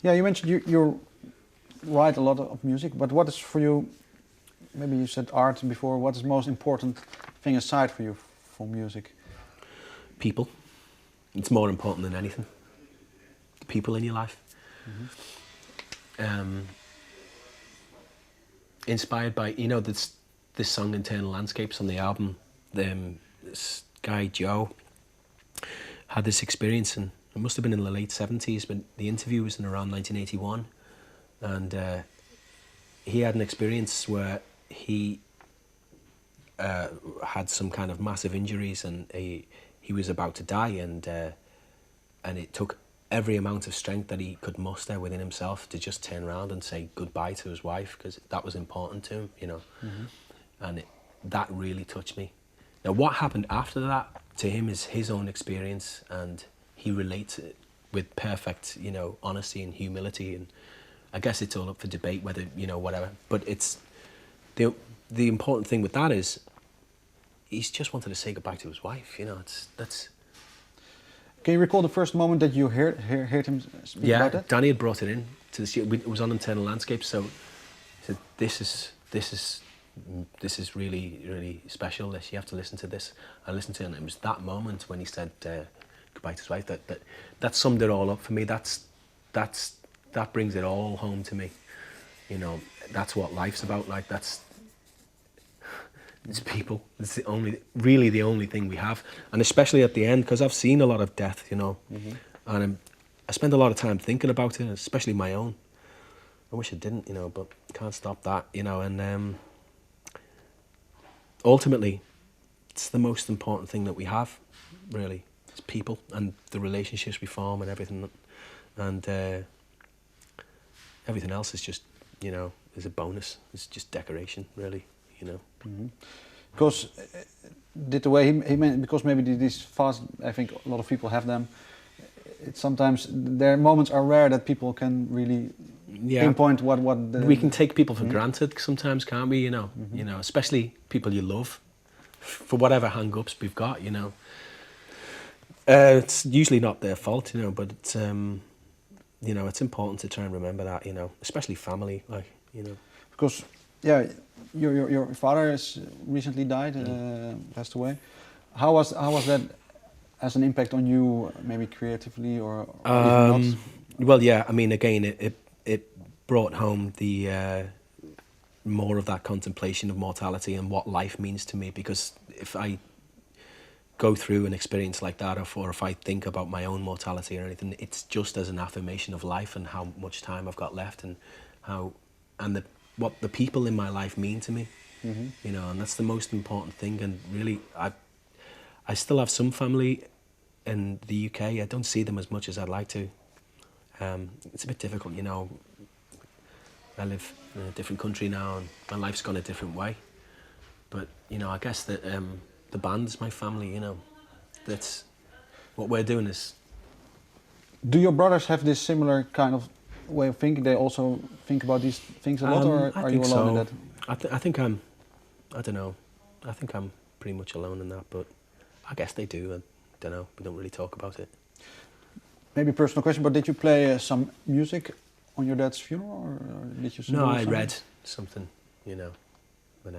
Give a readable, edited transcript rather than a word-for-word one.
Yeah, you mentioned you write a lot of music, but what is for you, maybe you said art before, what is the most important thing aside for you for music? People. It's more important than anything. The people in your life. Inspired by, you know, this song Internal Landscapes on the album, this guy Joe had this experience, and it must have been in the late 70s, but the interview was in around 1981, and he had an experience where he had some kind of massive injuries, and he was about to die, and it took every amount of strength that he could muster within himself to just turn around and say goodbye to his wife, because that was important to him, you know. And that really touched me. Now, what happened after that to him is his own experience, and he relates it with perfect, you know, honesty and humility. And I guess it's all up for debate whether, you know, whatever. But it's the important thing with that is he's just wanted to say goodbye to his wife. You know, that's. Can you recall the first moment that you heard him speak about that? Yeah, Danny had brought it in to the studio. It was on Internal Landscapes, so he said, this is really, really special. You have to listen to this. I listened to it, and it was that moment when he said goodbye to his wife that summed it all up for me. That brings it all home to me. You know, that's what life's about. Like, it's people. It's really the only thing we have, and especially at the end, because I've seen a lot of death, you know, and I spend a lot of time thinking about it, especially my own. I wish I didn't, you know, but can't stop that, you know. And ultimately, it's the most important thing that we have, really. It's people and the relationships we form and everything, and everything else is just, you know, is a bonus. It's just decoration, really, you know. Because the way he meant, because maybe these fast, I think a lot of people have them. It's sometimes their moments are rare that people can really pinpoint what we can take people for granted sometimes, can't we? You know, you know, especially people you love, for whatever hang-ups we've got. You know, it's usually not their fault, you know, but it's you know, it's important to try and remember that, you know, especially family, like, you know, because yeah. Your father has recently died, passed away. How was that as an impact on you, maybe creatively or even not? Well, yeah. I mean, again, it brought home the more of that contemplation of mortality and what life means to me. Because if I go through an experience like that, or if I think about my own mortality or anything, it's just as an affirmation of life and how much time I've got left, and what the people in my life mean to me, you know, and that's the most important thing. And really, I still have some family in the UK. I don't see them as much as I'd like to. It's a bit difficult, you know. I live in a different country now, and my life's gone a different way. But, you know, I guess that the band's my family, you know. That's what we're doing is... Do your brothers have this similar kind of way of thinking? They also think about these things a lot, or are you alone in that? I think I don't know. I think I'm pretty much alone in that, but I guess they do. I don't know. We don't really talk about it. Maybe a personal question, but did you play some music on your dad's funeral, or did you? No, I read something, you know, when